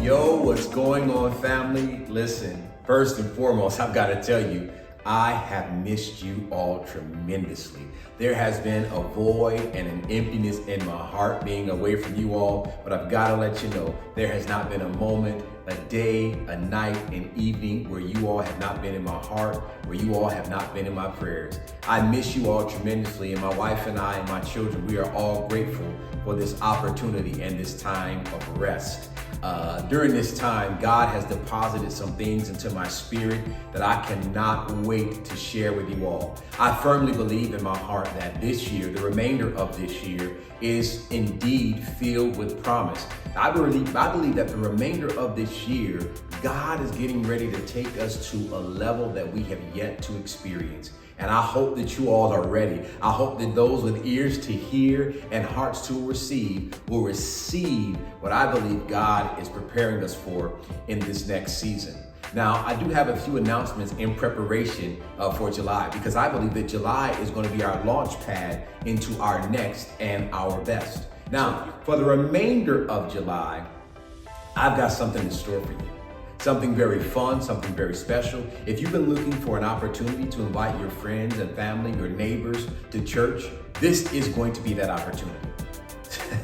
Yo, what's going on, family? Listen, first and foremost, I've got to tell you, I have missed you all tremendously. There has been a void and an emptiness in my heart being away from you all, but I've got to let you know, there has not been a moment, a day, a night, an evening where you all have not been in my heart, where you all have not been in my prayers. I miss you all tremendously, and my wife and I and my children, we are all grateful for this opportunity and this time of rest. During this time, God has deposited some things into my spirit that I cannot wait to share with you all. I firmly believe in my heart that this year, the remainder of this year, is indeed filled with promise. I believe that the remainder of this year, God is getting ready to take us to a level that we have yet to experience. And I hope that you all are ready. I hope that those with ears to hear and hearts to receive will receive what I believe God is preparing us for in this next season. Now, I do have a few announcements in preparation for July, because I believe that July is going to be our launch pad into our next and our best. Now, for the remainder of July, I've got something in store for you. Something very fun, something very special. If you've been looking for an opportunity to invite your friends and family, your neighbors to church, this is going to be that opportunity.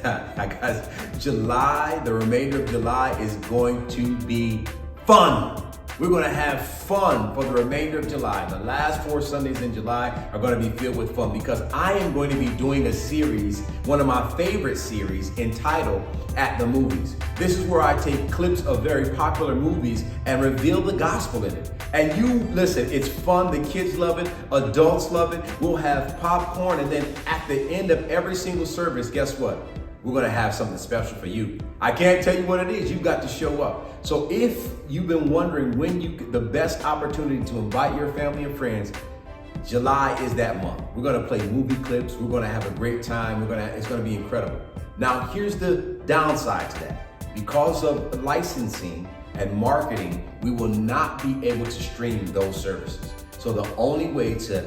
Guys, July, the remainder of July is going to be fun. We're going to have fun for the remainder of July. The last 4 Sundays in July are going to be filled with fun, because I am going to be doing a series, one of my favorite series, entitled At the Movies. This is where I take clips of very popular movies and reveal the gospel in it. And you listen, it's fun. The kids love it. Adults love it. We'll have popcorn. And then at the end of every single service, guess what? We're going to have something special for you. I can't tell you what it is. You've got to show up. So if you've been wondering when the best opportunity to invite your family and friends, July is that month. We're going to play movie clips. We're going to have a great time. It's going to be incredible. Now, here's the downside to that. Because of licensing and marketing, we will not be able to stream those services. So the only way to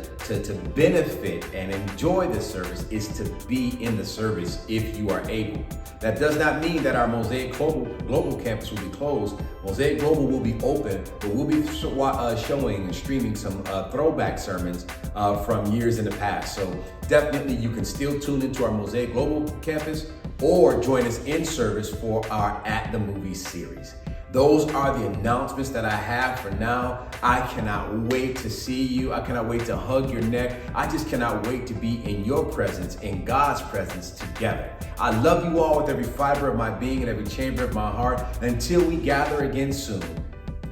benefit and enjoy this service is to be in the service if you are able. That does not mean that our Mosaic Global campus will be closed. Mosaic Global will be open, but we'll be showing and streaming some throwback sermons from years in the past. So definitely you can still tune into our Mosaic Global campus or join us in service for our At the Movies series. Those are the announcements that I have for now. I cannot wait to see you. I cannot wait to hug your neck. I just cannot wait to be in your presence, in God's presence together. I love you all with every fiber of my being and every chamber of my heart. Until we gather again soon,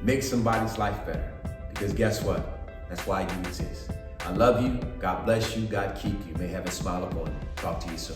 make somebody's life better. Because guess what? That's why you exist. I love you. God bless you. God keep you. May heaven smile upon you. Talk to you soon.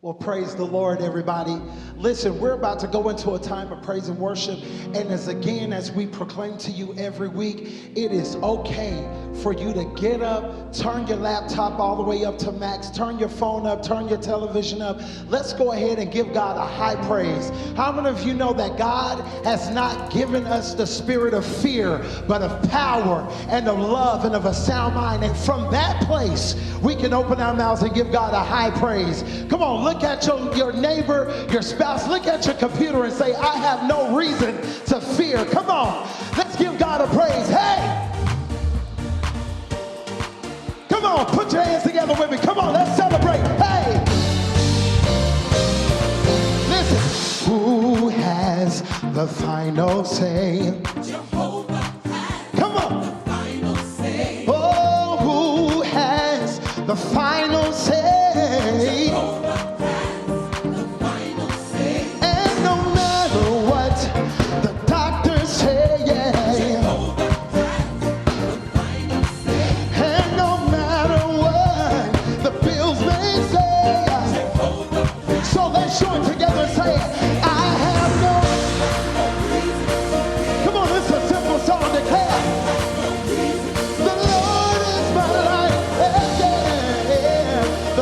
Well, praise the Lord, everybody. Listen, we're about to go into a time of praise and worship. And as we proclaim to you every week, it is okay for you to get up, turn your laptop all the way up to max, turn your phone up, turn your television up. Let's go ahead and give God a high praise. How many of you know that God has not given us the spirit of fear, but of power and of love and of a sound mind? And from that place, we can open our mouths and give God a high praise. Come on, look at your neighbor, your spouse, look at your computer and say, I have no reason to fear. Come on, let's give God a praise. Hey! Come on, put your hands together with me. Come on, let's celebrate. Hey! Listen. Who has the final say? Jehovah has. Come on. The final say. Oh, who has the final say? Jehovah. The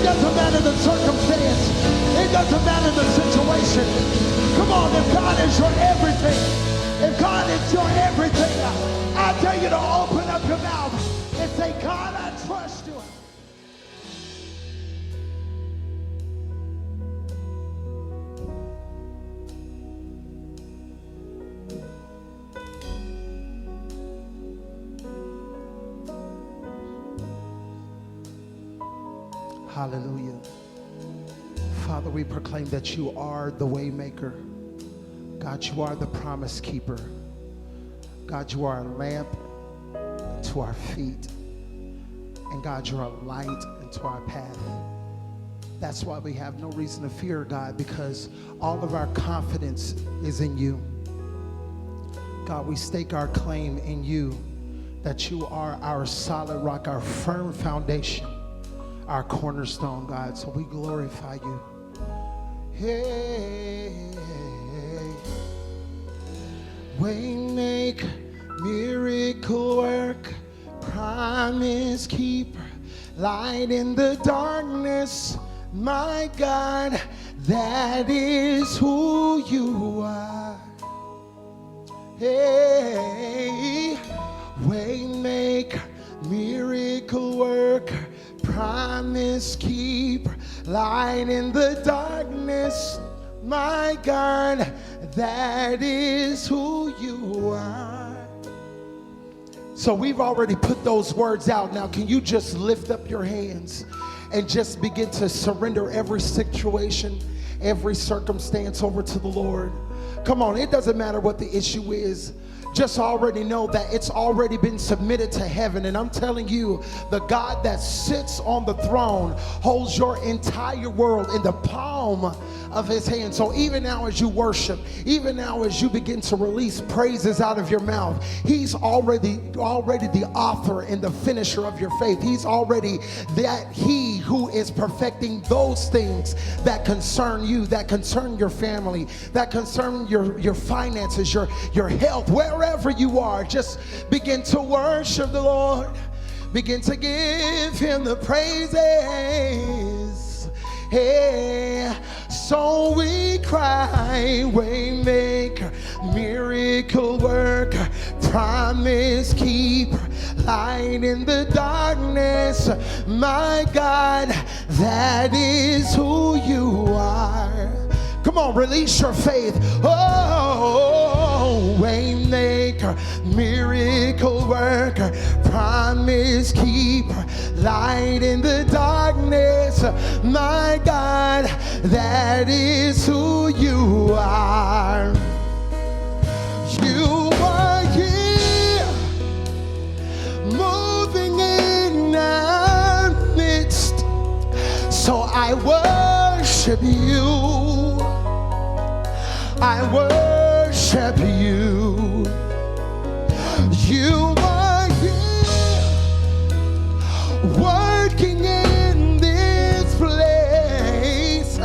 doesn't matter the circumstance. It doesn't matter the situation. Come on, if God is your everything, if God is your everything, I tell you to open up your mouth and say, God, I trust you. Hallelujah. Father, we proclaim that you are the way maker. God, you are the promise keeper. God, you are a lamp to our feet. And God, you're a light into our path. That's why we have no reason to fear, God, because all of our confidence is in you. God, we stake our claim in you, that you are our solid rock, our firm foundation, our cornerstone, God. So we glorify you. Hey, way make, miracle work, promise keeper, light in the darkness, my God, that is who you are. Hey, way make, miracle worker, promise keeper, light in the darkness, my God, that is who you are. So we've already put those words out. Now can you just lift up your hands and just begin to surrender every situation, every circumstance over to the Lord? Come on, it doesn't matter what the issue is. Just already know that it's already been submitted to heaven. And I'm telling you, the God that sits on the throne holds your entire world in the palm of his hand. So even now as you worship, even now as you begin to release praises out of your mouth, he's already the author and the finisher of your faith. He's already that he who is perfecting those things that concern you, that concern your family, that concern your finances, your health, wherever you are. Just begin to worship the Lord. Begin to give him the praises. Hey, so we cry, way maker, miracle worker, promise keeper, light in the darkness, my God, that is who you are. Come on, release your faith. Oh, way maker, miracle worker, promise keeper, light in the darkness, my God, that is who you are. You are here, moving in our midst, so I worship you. I worship you. You are here, working in this place,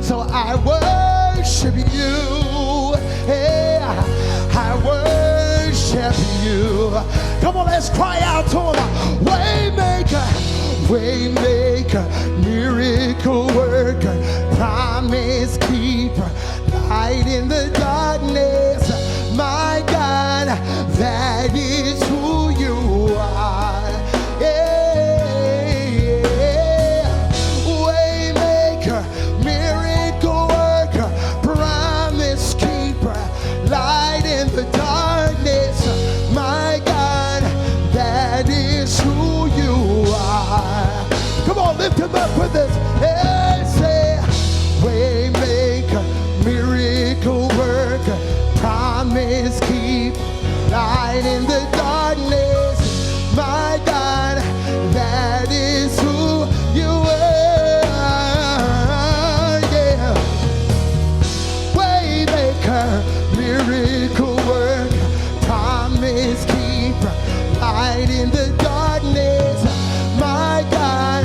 so I worship you. Yeah, I worship you. Come on, let's cry out to him. Waymaker, waymaker, miracle worker, promise keeper, light in the darkness, my God, that is who you are. Yeah. Waymaker, miracle worker, promise keeper, light in the darkness, my God, that is who you are. Come on, lift him up with us. Hey, say, waymaker, miracle worker, promise keep, light in the darkness, my God, that is who you are. Yeah, waymaker, miracle worker, promise keeper, light in the darkness, my God,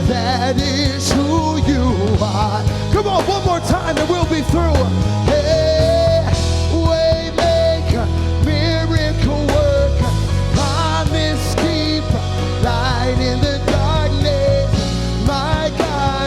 that is who you are. Come on, one more time and we'll be through. Hey, waymaker, miracle worker, promise keeper, light in the darkness, my God,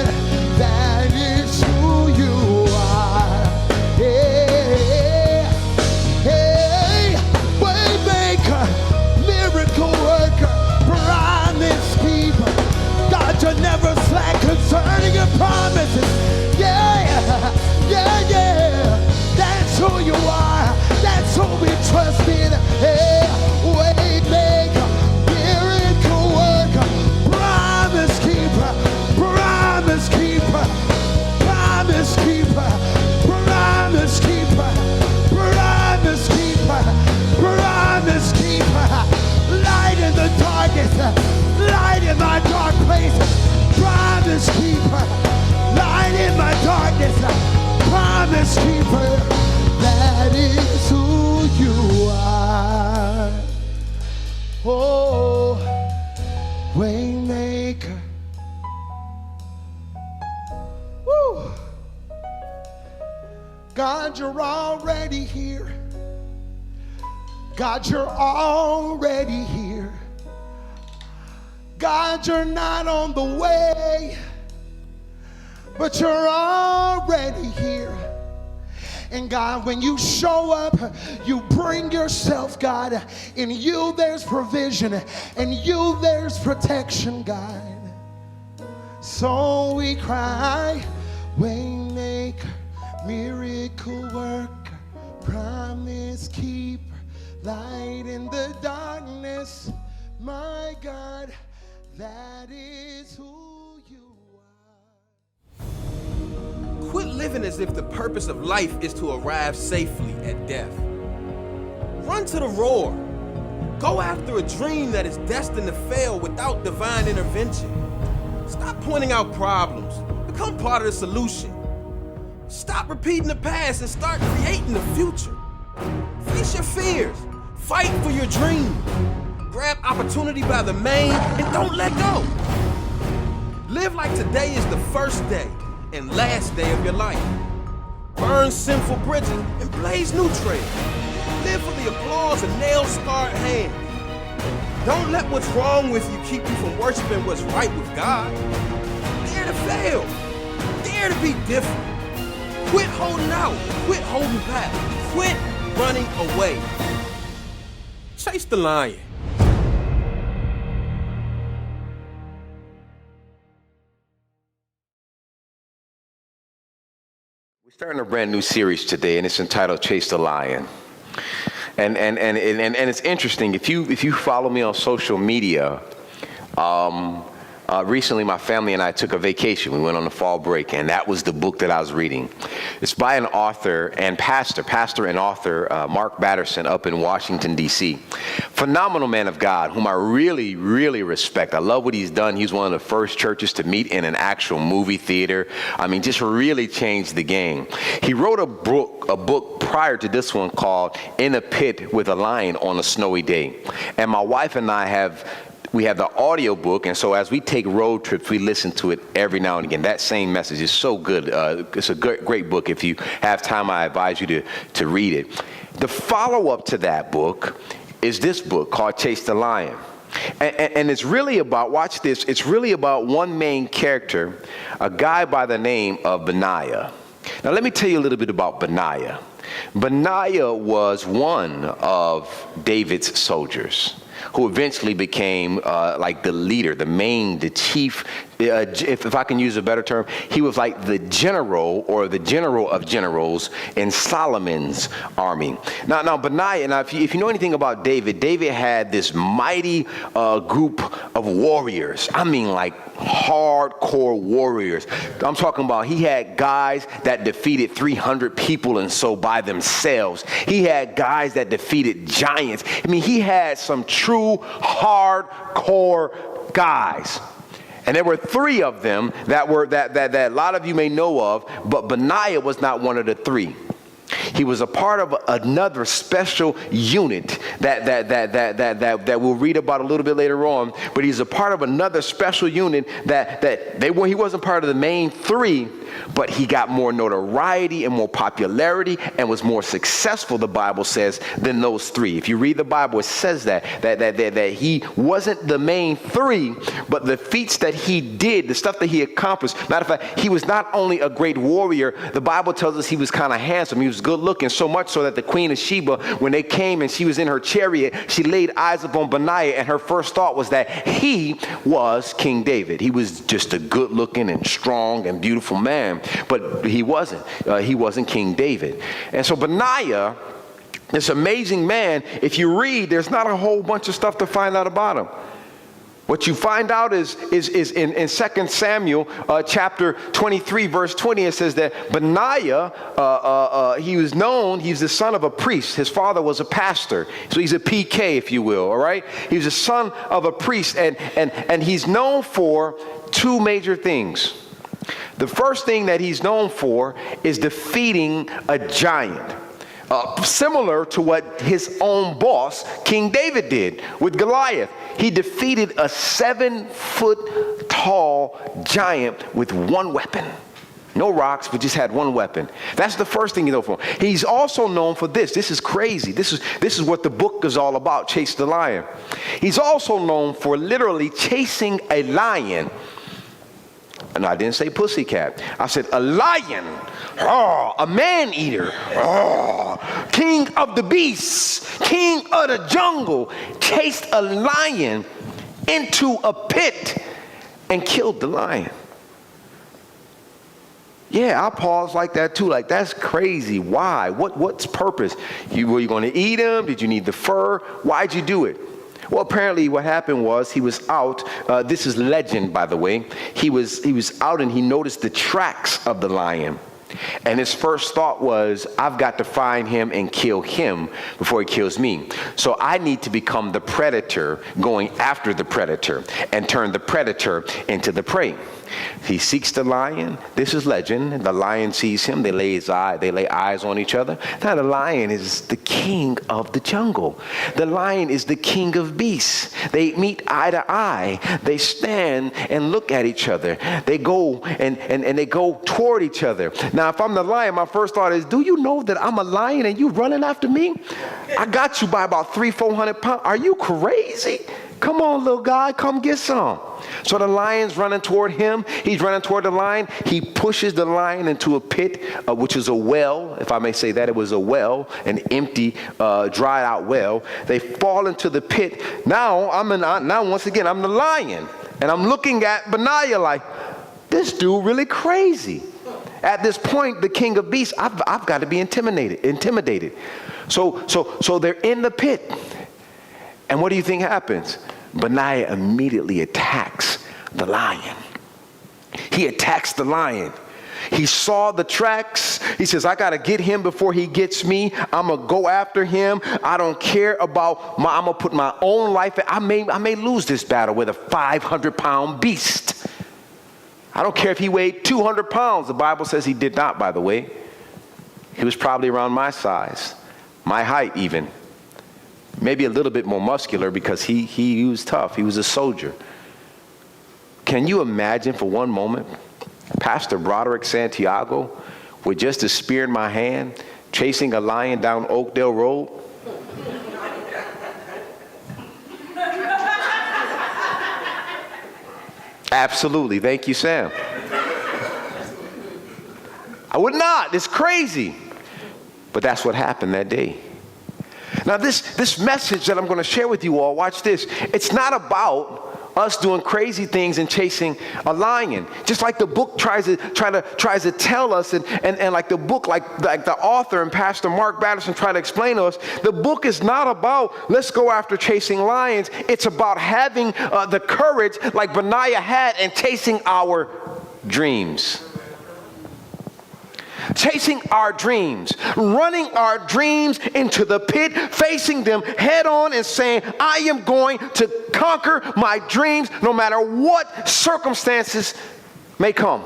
Waymaker. Woo. God, you're already here. God, you're already here. God, you're not on the way, but you're already here. And God, when you show up, you bring yourself, God. In you there's provision. In you there's protection, God. So we cry, Waymaker, miracle worker, promise keeper, light in the darkness, my God, that is who you are. Quit living as if the purpose of life is to arrive safely at death. Run to the roar. Go after a dream that is destined to fail without divine intervention. Stop pointing out problems. Become part of the solution. Stop repeating the past and start creating the future. Face your fears. Fight for your dream. Grab opportunity by the mane and don't let go. Live like today is the first day and last day of your life. Burn sinful bridges and blaze new trails. Live for the applause of nail-scarred hands. Don't let what's wrong with you keep you from worshiping what's right with God. Dare to fail. Dare to be different. Quit holding out. Quit holding back. Quit running away. Chase the lion. We're starting a brand new series today, and it's entitled Chase the Lion. And it's interesting. If you follow me on social media, recently my family and I took a vacation. We went on a fall break, and that was the book that I was reading. It's by an author and pastor and author, Mark Batterson, up in Washington, D.C. Phenomenal man of God, whom I really, really respect. I love what he's done. He's one of the first churches to meet in an actual movie theater. I mean, just really changed the game. He wrote a book prior to this one called In a Pit with a Lion on a Snowy Day. And my wife and I have the audio book, and so as we take road trips, we listen to it every now and again. That same message is so good. It's a great book. If you have time, I advise you to read it. The follow-up to that book is this book called Chase the Lion. And it's really about, watch this, it's really about one main character, a guy by the name of Benaiah. Now let me tell you a little bit about Benaiah. Benaiah was one of David's soldiers, who eventually became like the leader, the chief, if I can use a better term, he was like the general or the general of generals in Solomon's army. Now Benaiah, if you know anything about David had this mighty group of warriors. I mean, like hardcore warriors. I'm talking about he had guys that defeated 300 people and so by themselves. He had guys that defeated giants. I mean, he had some true hardcore guys. And there were 3 of them that a lot of you may know of, but Benaiah was not one of the 3. He was a part of another special unit that we'll read about a little bit later on. But he's a part of another special unit he wasn't part of the main 3, but he got more notoriety and more popularity and was more successful, the Bible says, than those 3. If you read the Bible, it says that he wasn't the main 3, but the feats that he did, the stuff that he accomplished. Matter of fact, he was not only a great warrior, the Bible tells us he was kind of handsome. He was good looking, so much so that the Queen of Sheba, when they came and she was in her chariot, she laid eyes upon Benaiah, and her first thought was that he was King David. He was just a good looking and strong and beautiful man, but he wasn't. He wasn't King David. And so Benaiah, this amazing man, if you read, there's not a whole bunch of stuff to find out about him. What you find out is in 2 Samuel chapter 23, verse 20, it says that Benaiah, he's the son of a priest. His father was a pastor. So he's a PK, if you will, all right? He was a son of a priest, and he's known for 2 major things. The first thing that he's known for is defeating a giant. Similar to what his own boss, King David, did with Goliath. he defeated a 7-foot-tall giant with one weapon. No rocks, but just had one weapon. That's the first thing you know for him. He's also known for this. This is crazy. This is what the book is all about, Chase the Lion. He's also known for literally chasing a lion. And I didn't say pussycat. I said a lion. Oh, a man-eater. Oh, king of the beasts. King of the jungle. Chased a lion into a pit and killed the lion. Yeah, I pause like that too. Like, that's crazy. Why? What's purpose? Were you going to eat him? Did you need the fur? Why'd you do it? Well, apparently what happened was he was out. This is legend, by the way. He was out and he noticed the tracks of the lion. And his first thought was, I've got to find him and kill him before he kills me. So I need to become the predator going after the predator and turn the predator into the prey. He seeks the lion. This is legend. The lion sees him. They lay eyes on each other. Now the lion is the king of the jungle. The lion is the king of beasts. They meet eye to eye. They stand and look at each other. They go and they go toward each other. Now, if I'm the lion, my first thought is, do you know that I'm a lion and you running after me? I got you by about 300-400 pounds. Are you crazy? Come on, little guy, come get some. So the lion's running toward him. He's running toward the lion. He pushes the lion into a pit, which is a well, if I may say that. It was a well, an empty, dried out well. They fall into the pit. Now, once again, I'm the lion. And I'm looking at Benaiah like, this dude really crazy. At this point, the king of beasts, I've got to be intimidated. So they're in the pit. And what do you think happens? Benaiah immediately attacks the lion. He attacks the lion. He saw the tracks. He says, I got to get him before he gets me. I'm going to go after him. I don't care about I'm going to put my own life. I may lose this battle with a 500-pound beast. I don't care if he weighed 200 pounds. The Bible says he did not, by the way. He was probably around my size, my height even. Maybe a little bit more muscular because he was tough. He was a soldier. Can you imagine for one moment Pastor Broderick, Santiago, with just a spear in my hand, chasing a lion down Oakdale Road? Absolutely. Thank you, Sam. I would not. It's crazy. But that's what happened that day. Now, this message that I'm going to share with you all, watch this. It's not about us doing crazy things and chasing a lion. Just like the book tries to tell us, and like the book, like the author and Pastor Mark Batterson try to explain to us, the book is not about let's go after chasing lions. It's about having the courage like Benaiah had and chasing our dreams. Chasing our dreams, running our dreams into the pit, facing them head on and saying, I am going to conquer my dreams no matter what circumstances may come.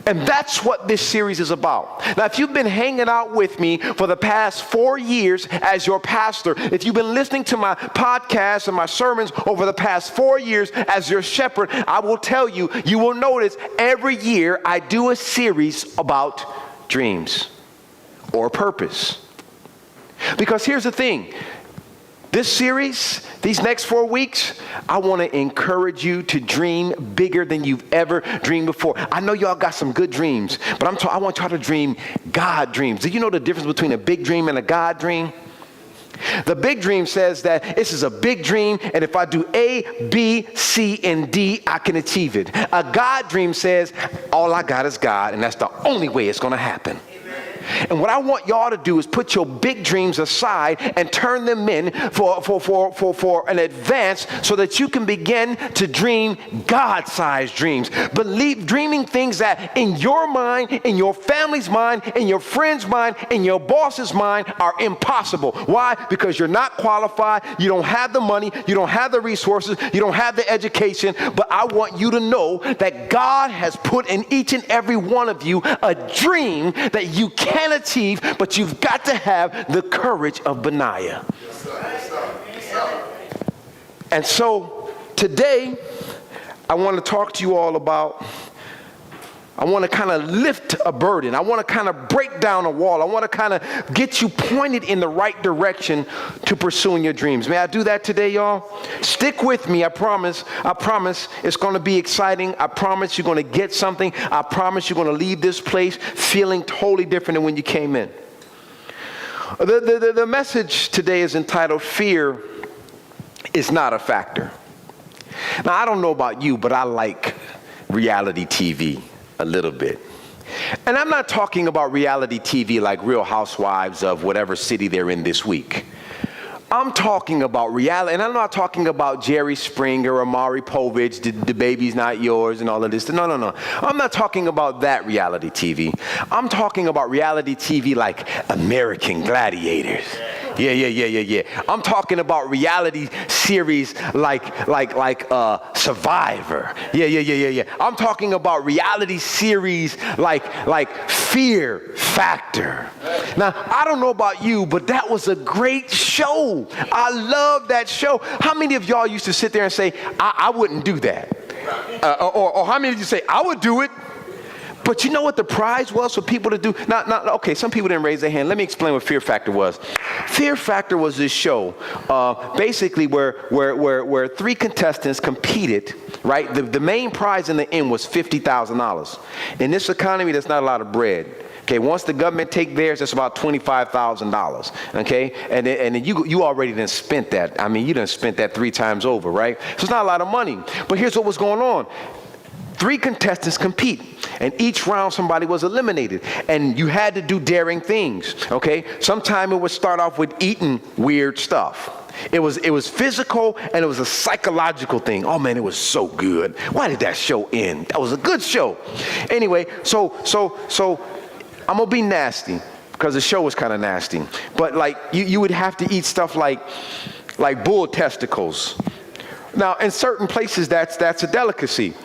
And that's what this series is about. Now, if you've been hanging out with me for the past 4 years as your pastor, if you've been listening to my podcasts and my sermons over the past 4 years as your shepherd, I will tell you, you will notice every year I do a series about dreams or purpose. Because here's the thing. This series, these next 4 weeks, I want to encourage you to dream bigger than you've ever dreamed before. I know y'all got some good dreams, but I want y'all to dream God dreams. Do you know the difference between a big dream and a God dream? The big dream says that this is a big dream, and if I do A, B, C, and D, I can achieve it. A God dream says, all I got is God, and that's the only way it's going to happen. And what I want y'all to do is put your big dreams aside and turn them in for an advance so that you can begin to dream God-sized dreams. Dreaming things that in your mind, in your family's mind, in your friend's mind, in your boss's mind are impossible. Why? Because you're not qualified, you don't have the money, you don't have the resources, you don't have the education, but I want you to know that God has put in each and every one of you a dream that you can achieve, but you've got to have the courage of Benaiah. And so today, I want to talk to you all about, I want to kind of lift a burden. I want to kind of break down a wall. I want to kind of get you pointed in the right direction to pursuing your dreams. May I do that today, y'all? Stick with me. I promise. I promise it's going to be exciting. I promise you're going to get something. I promise you're going to leave this place feeling totally different than when you came in. The message today is entitled, Fear is Not a Factor. Now, I don't know about you, but I like reality TV. A little bit. And I'm not talking about reality TV like Real Housewives of whatever city they're in this week. I'm talking about reality, and I'm not talking about Jerry Springer or Maury Povich, the baby's not yours and all of this. No. I'm not talking about that reality TV. I'm talking about reality TV like American Gladiators. Yeah. I'm talking about reality series like Survivor. Yeah. I'm talking about reality series like Fear Factor. Now, I don't know about you, but that was a great show. I love that show. How many of y'all used to sit there and say, I wouldn't do that? Or how many of you say, I would do it? But you know what the prize was for people to do? Okay, some people didn't raise their hand. Let me explain what Fear Factor was. Fear Factor was this show, basically where three contestants competed, right? The main prize in the end was $50,000. In this economy, that's not a lot of bread. Okay, once the government take theirs, it's about $25,000. Okay, and then you already done spent that. I mean, you done spent that 3 times over, right? So it's not a lot of money. But here's what was going on. 3 contestants compete, and each round somebody was eliminated, and you had to do daring things, okay? Sometime it would start off with eating weird stuff. It was physical, and it was a psychological thing. Oh man, it was so good. Why did that show end? That was a good show. Anyway, so I'm gonna be nasty, because the show was kind of nasty. But like, you would have to eat stuff like bull testicles. Now, in certain places, that's a delicacy.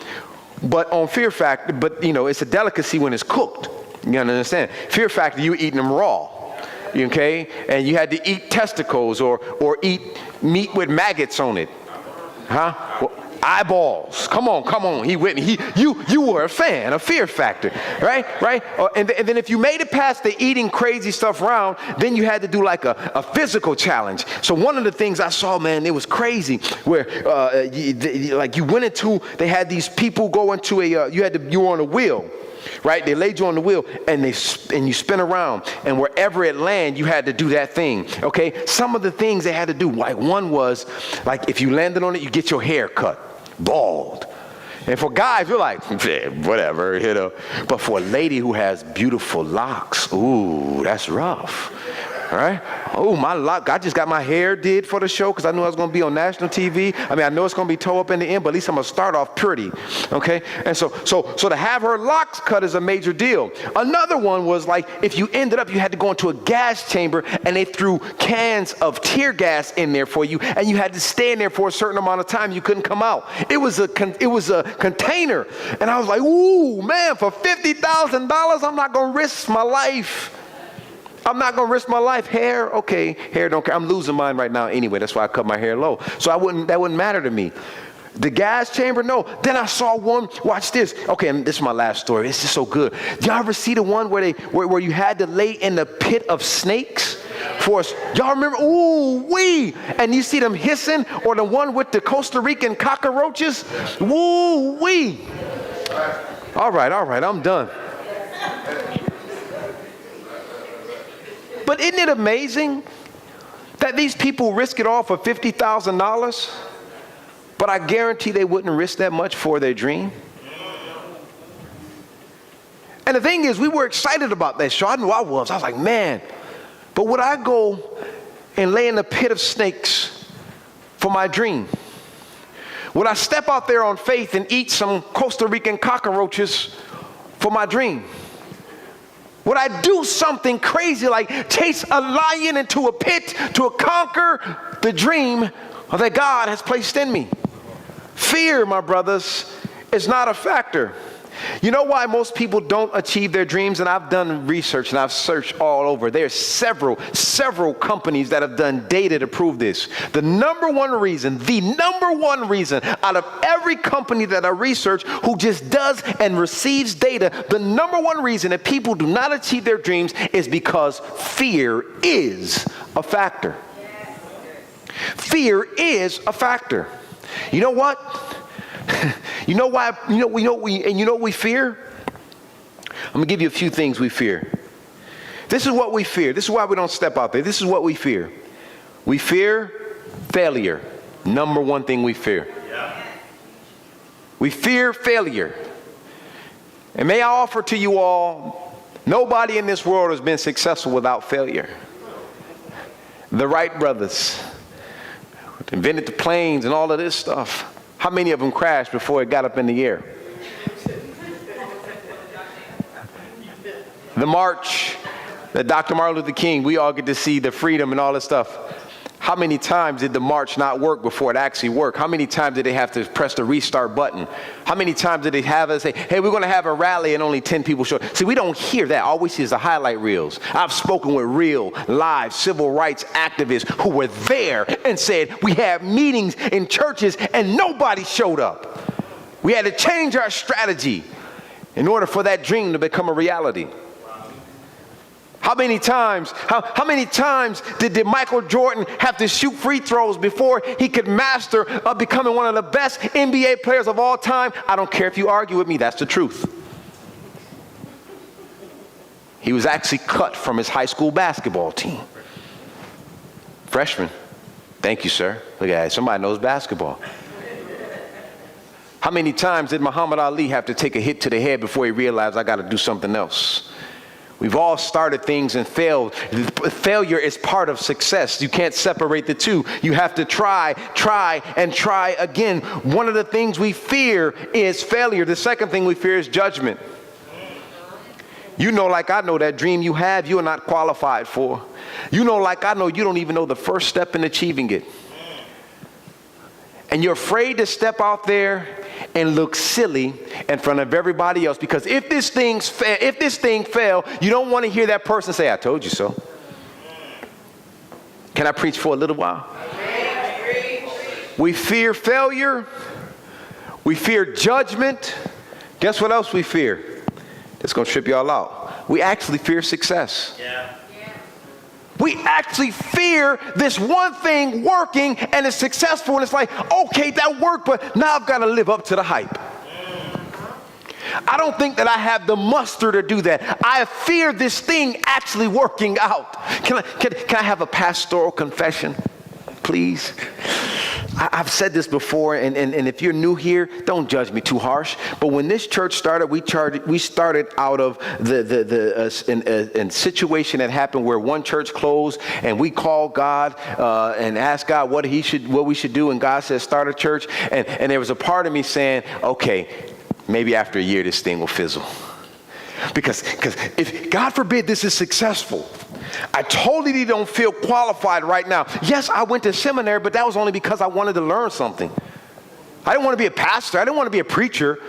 But on Fear Factor, it's a delicacy when it's cooked. You understand? Fear Factor, you eating them raw, okay? And you had to eat testicles or eat meat with maggots on it, huh? Well, eyeballs. Come on. He with me. You were a fan of Fear Factor, right? And then if you made it past the eating crazy stuff round, then you had to do like a physical challenge. So one of the things I saw, man, it was crazy, where you went into, they had these people go into you were on a wheel. Right, they laid you on the wheel and you spin around, and wherever it landed, you had to do that thing. Okay, some of the things they had to do, like one was like if you landed on it, you get your hair cut bald. And for guys, you're like, whatever, But for a lady who has beautiful locks, ooh, that's rough. All right? Oh, my lock. I just got my hair did for the show because I knew I was going to be on national TV. I mean, I know it's going to be toe up in the end, but at least I'm going to start off pretty. Okay? And so to have her locks cut is a major deal. Another one was like if you ended up, you had to go into a gas chamber and they threw cans of tear gas in there for you, and you had to stay in there for a certain amount of time. You couldn't come out. It was a container. And I was like, ooh, man, for $50,000, I'm not going to risk my life. I'm not going to risk my life. Hair, okay, hair don't care. I'm losing mine right now anyway. That's why I cut my hair low. So that wouldn't matter to me. The gas chamber, no. Then I saw one, watch this. Okay, and this is my last story. It's just so good. Y'all ever see the one where you had to lay in the pit of snakes? For us, y'all remember? Ooh, wee! And you see them hissing, or the one with the Costa Rican cockroaches? Woo, wee! All right, I'm done. But isn't it amazing that these people risk it all for $50,000? But I guarantee they wouldn't risk that much for their dream. And the thing is, we were excited about that show. I knew I was. I was like, man, but would I go and lay in the pit of snakes for my dream? Would I step out there on faith and eat some Costa Rican cockroaches for my dream? Would I do something crazy like chase a lion into a pit to conquer the dream that God has placed in me? Fear, my brothers, is not a factor. You know why most people don't achieve their dreams? And I've done research and I've searched all over. There's several companies that have done data to prove this. The number one reason out of every company that I research who just does and receives data, the number one reason that people do not achieve their dreams is because fear is a factor. Fear is a factor. You know what? You know why? You know what we fear? I'm gonna give you a few things we fear. This is what we fear. This is why we don't step out there. This is what we fear. We fear failure. Number one thing we fear. We fear failure. And may I offer to you all, nobody in this world has been successful without failure. The Wright brothers invented the planes and all of this stuff. How many of them crashed before it got up in the air? The march that Dr. Martin Luther King, we all get to see the freedom and all this stuff. How many times did the march not work before it actually worked? How many times did they have to press the restart button? How many times did they have us say, hey, we're going to have a rally and only 10 people show up? See, we don't hear that. All we see is the highlight reels. I've spoken with real, live civil rights activists who were there and said, we had meetings in churches and nobody showed up. We had to change our strategy in order for that dream to become a reality. How many times did Michael Jordan have to shoot free throws before he could master becoming one of the best NBA players of all time? I don't care if you argue with me, that's the truth. He was actually cut from his high school basketball team. Freshman. Thank you, sir. Look at that. Somebody knows basketball. How many times did Muhammad Ali have to take a hit to the head before he realized I got to do something else? We've all started things and failed. Failure is part of success. You can't separate the two. You have to try, and try again. One of the things we fear is failure. The second thing we fear is judgment. You know, like I know, that dream you have, you are not qualified for. You know, like I know, you don't even know the first step in achieving it. And you're afraid to step out there and look silly in front of everybody else, because if this thing fail, you don't want to hear that person say, I told you so. Can I preach for a little while? We fear failure. We fear judgment. Guess what else we fear? That's going to trip y'all out. We actually fear success. We actually fear this one thing working and it's successful, and it's like, okay, that worked, but now I've got to live up to the hype. I don't think that I have the muster to do that. I fear this thing actually working out. Can I have a pastoral confession, please? I've said this before, and if you're new here, don't judge me too harsh. But when this church started, we started out of a situation that happened where one church closed, and we called God and asked God what we should do, and God said start a church. And there was a part of me saying, okay, maybe after a year this thing will fizzle. Because if, God forbid, this is successful, I totally don't feel qualified right now. Yes, I went to seminary, but that was only because I wanted to learn something. I didn't want to be a pastor. I didn't want to be a preacher.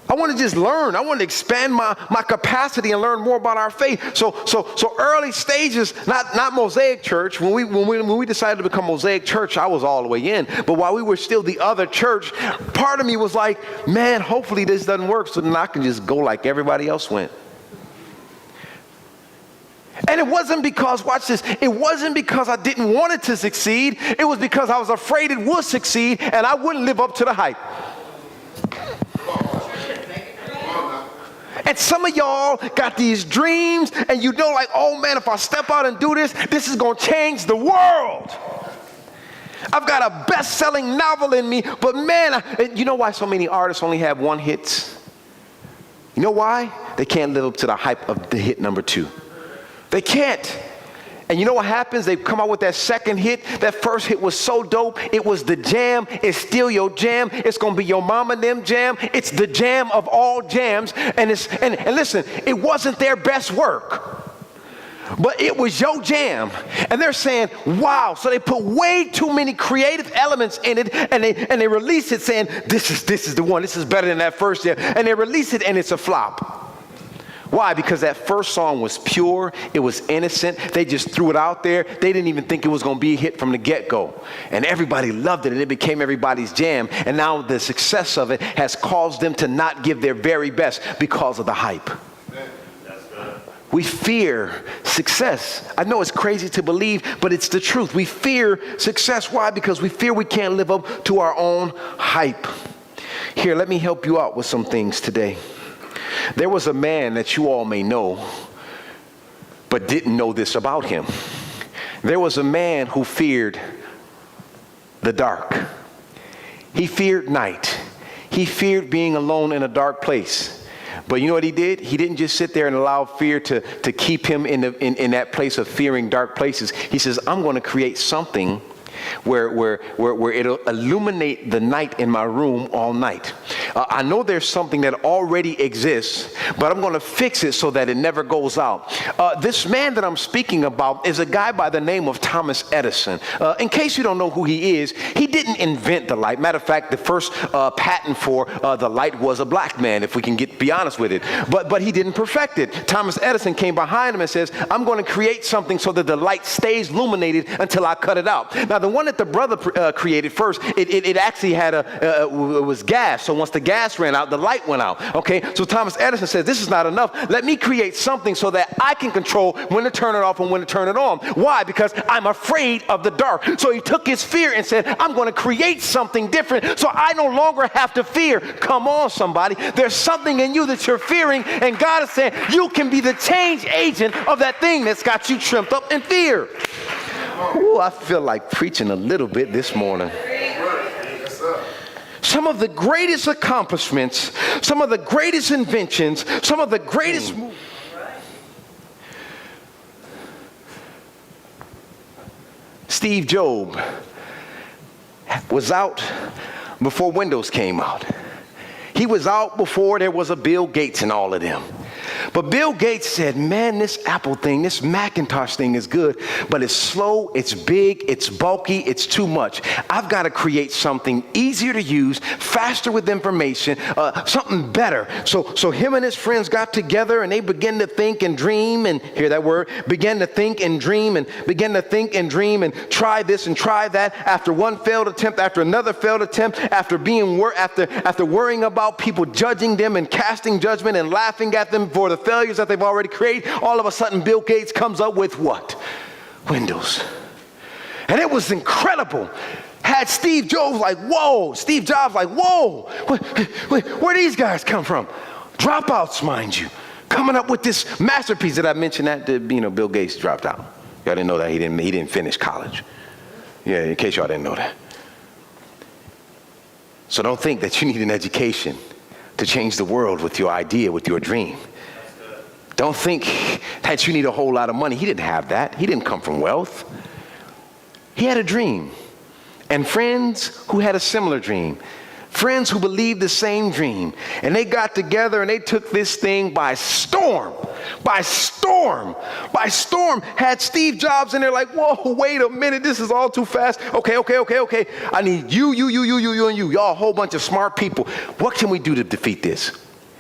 I want to just learn. I want to expand my capacity and learn more about our faith. So early stages, not Mosaic Church. When we decided to become Mosaic Church, I was all the way in. But while we were still the other church, part of me was like, man, hopefully this doesn't work, so then I can just go like everybody else went. And it wasn't because, watch this, it wasn't because I didn't want it to succeed. It was because I was afraid it would succeed and I wouldn't live up to the hype. And some of y'all got these dreams and you know, like, oh man, if I step out and do this, this is going to change the world. I've got a best-selling novel in me, but man, you know why so many artists only have one hit? You know why? They can't live up to the hype of the hit number 2. They can't. And you know what happens? They come out with that second hit. That first hit was so dope. It was the jam. It's still your jam. It's going to be your mama and them jam. It's the jam of all jams. And listen, it wasn't their best work. but it was your jam. And they're saying, wow. So they put way too many creative elements in it, and they release it saying, this is the one. This is better than that first jam. And they release it, and it's a flop. Why? Because that first song was pure. It was innocent. They just threw it out there. They didn't even think it was going to be a hit from the get-go. And everybody loved it, and it became everybody's jam. And now the success of it has caused them to not give their very best because of the hype. We fear success. I know it's crazy to believe, but it's the truth. We fear success. Why? Because we fear we can't live up to our own hype. Here, let me help you out with some things today. There was a man that you all may know, but didn't know this about him. There was a man who feared the dark. He feared night. He feared being alone in a dark place. But you know what he did? He didn't just sit there and allow fear to keep him in that place of fearing dark places. He says, I'm going to create something where it'll illuminate the night in my room all night. I know there's something that already exists, but I'm going to fix it so that it never goes out. This man that I'm speaking about is a guy by the name of Thomas Edison. In case you don't know who he is, he didn't invent the light. Matter of fact, the first patent for the light was a black man, if we can be honest with it. But he didn't perfect it. Thomas Edison came behind him and says, I'm going to create something so that the light stays illuminated until I cut it out. Now, the one that the brother created first, it actually had it was gas. So once the gas ran out, the light went out. Okay, so Thomas Edison says, this is not enough. Let me create something so that I can control when to turn it off and when to turn it on. Why? Because I'm afraid of the dark. So he took his fear and said, I'm going to create something different so I no longer have to fear. Come on, somebody. There's something in you that you're fearing, and God is saying you can be the change agent of that thing that's got you trimmed up in fear. Ooh, I feel like preaching a little bit this morning. Some of the greatest accomplishments, some of the greatest inventions, some of the greatest Steve Jobs was out before Windows came out. He was out before there was a Bill Gates and all of them. But Bill Gates said, man, this Apple thing, this Macintosh thing is good, but it's slow, it's big, it's bulky, it's too much. I've got to create something easier to use, faster with information, something better. So him and his friends got together and they began to think and dream, and hear that word, began to think and dream and try this and try that. After one failed attempt, after another failed attempt, after worrying about people judging them and casting judgment and laughing at them for the failures that they've already created, all of a sudden Bill Gates comes up with what? Windows. And it was incredible. Had Steve Jobs like, whoa. Where these guys come from? Dropouts, mind you. Coming up with this masterpiece that I mentioned that Bill Gates dropped out. Y'all didn't know that he didn't finish college. Yeah, in case y'all didn't know that. So don't think that you need an education to change the world with your idea, with your dream. Don't think that you need a whole lot of money. He didn't have that. He didn't come from wealth. He had a dream. And friends who had a similar dream. Friends who believed the same dream. And they got together and they took this thing by storm. By storm. Had Steve Jobs in there like, whoa, wait a minute. This is all too fast. Okay. I need you, and you. Y'all a whole bunch of smart people. What can we do to defeat this?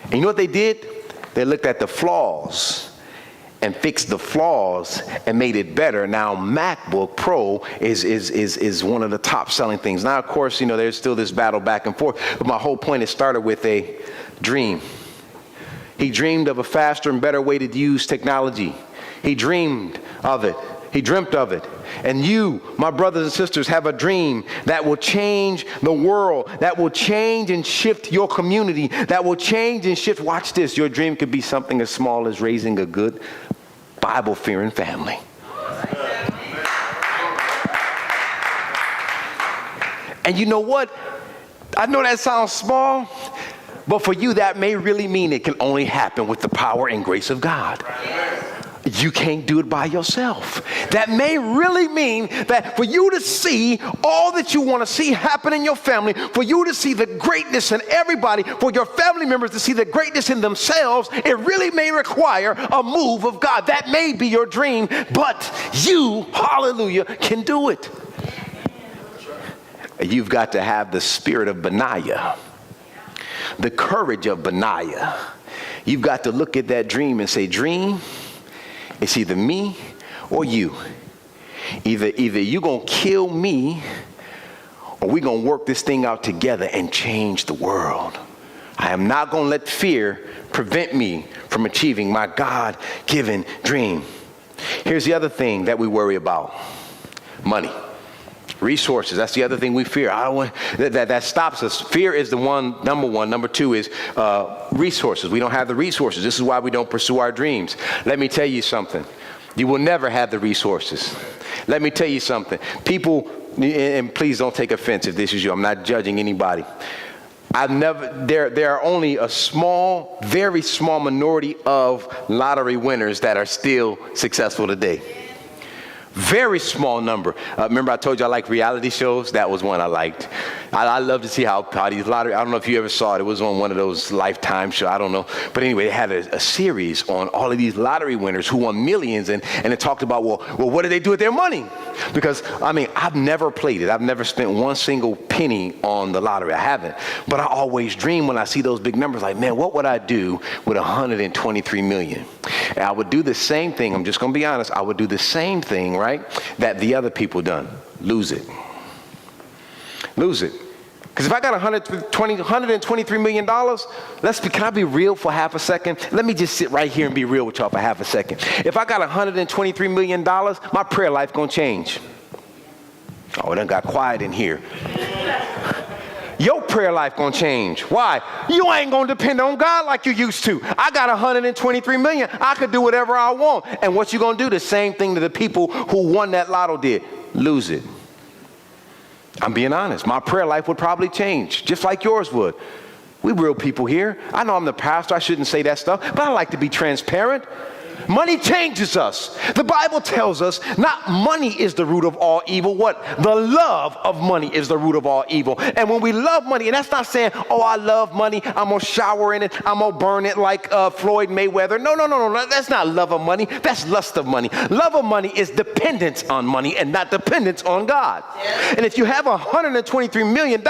And you know what they did? They looked at the flaws and fixed the flaws and made it better. Now MacBook Pro is one of the top selling things. Now, of course, there's still this battle back and forth. But my whole point is started with a dream. He dreamed of a faster and better way to use technology. He dreamed of it. He dreamt of it. And you, my brothers and sisters, have a dream that will change the world, that will change and shift your community, that will change and shift. Watch this. Your dream could be something as small as raising a good Bible-fearing family. And you know what? I know that sounds small, but for you, that may really mean it can only happen with the power and grace of God. you can't do it by yourself. That may really mean that for you to see all that you want to see happen in your family, for you to see the greatness in everybody, for your family members to see the greatness in themselves, it really may require a move of God. That may be your dream, but you, hallelujah, can do it. You've got to have the spirit of Benaiah, the courage of Benaiah. You've got to look at that dream and say, dream, it's either me or you. Either you're going to kill me or we're going to work this thing out together and change the world. I am not going to let fear prevent me from achieving my God-given dream. Here's the other thing that we worry about. Money. Resources. That's the other thing we fear. That stops us. Fear is the number one. Number two is resources. We don't have the resources. This is why we don't pursue our dreams. Let me tell you something. You will never have the resources. Let me tell you something. People, and please don't take offense if this is you. I'm not judging anybody. There are only a small, very small minority of lottery winners that are still successful today. Very small number. Remember I told you I like reality shows? That was one I liked. I love to see how these lottery, I don't know if you ever saw it. It was on one of those Lifetime shows. I don't know. But anyway, they had a series on all of these lottery winners who won millions. And it talked about, well, what did they do with their money? Because, I mean, I've never played it. I've never spent one single penny on the lottery. I haven't. But I always dream when I see those big numbers, like, man, what would I do with 123 million? And I would do the same thing. I'm just going to be honest. I would do the same thing, right, that the other people done. Lose it. Lose it. Because if I got $123 million, can I be real for half a second? Let me just sit right here and be real with y'all for half a second. If I got $123 million, my prayer life going to change. Oh, it done got quiet in here. Your prayer life going to change. Why? You ain't going to depend on God like you used to. I got 123 million. I could do whatever I want. And what you going to do? The same thing that the people who won that lotto did. Lose it. I'm being honest. My prayer life would probably change, just like yours would. We real people here. I know I'm the pastor. I shouldn't say that stuff, but I like to be transparent. Money changes us. The Bible tells us not money is the root of all evil. What? The love of money is the root of all evil. And when we love money, and that's not saying, oh, I love money, I'm going to shower in it, I'm going to burn it like Floyd Mayweather. No. That's not love of money. That's lust of money. Love of money is dependence on money and not dependence on God. Yeah. And if you have $123 million,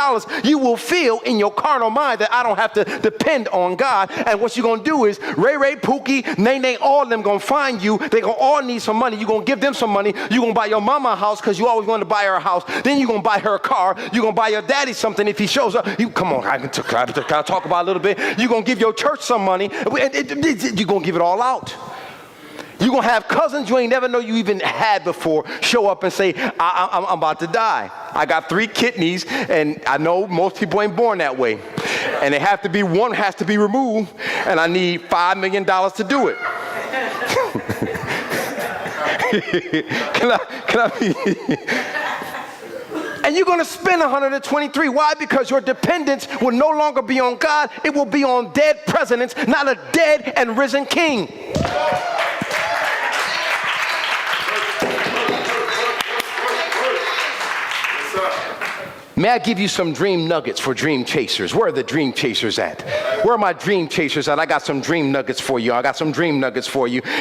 you will feel in your carnal mind that I don't have to depend on God. And what you're going to do is Ray, Pookie, Nay, all of them going to find you. They going to all need some money. You're going to give them some money. You're going to buy your mama a house because you always wanted to buy her a house. Then you're going to buy her a car. You're going to buy your daddy something if he shows up. Come on, can I talk about it a little bit? You're going to give your church some money. You're going to give it all out. You're going to have cousins you ain't never know you even had before show up and say, I'm about to die. I got 3 kidneys, and I know most people ain't born that way. And one has to be removed, and I need $5 million to do it. Can I be? And you're going to spend 123. Why? Because your dependence will no longer be on God. It will be on dead presidents, not a dead and risen king. May I give you some dream nuggets for dream chasers? Where are the dream chasers at? Where are my dream chasers at? I got some dream nuggets for you.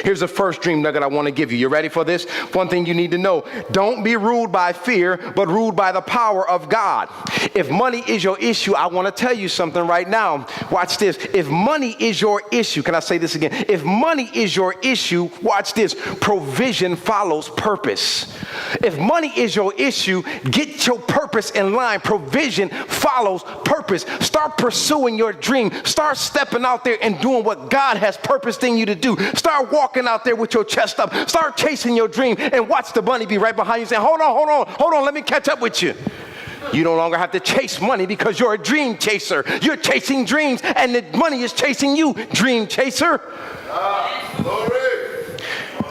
Here's the first dream nugget I want to give you. You ready for this? One thing you need to know. Don't be ruled by fear, but ruled by the power of God. If money is your issue, I want to tell you something right now. Watch this. If money is your issue, can I say this again? If money is your issue, watch this. Provision follows purpose. If money is your issue, get your purpose in line. Provision follows purpose. Start pursuing your dream. Start stepping out there and doing what God has purposed in you to do. Start walking out there with your chest up. Start chasing your dream and watch the money be right behind you saying, hold on, let me catch up with you. You no longer have to chase money because you're a dream chaser. You're chasing dreams and the money is chasing you, dream chaser.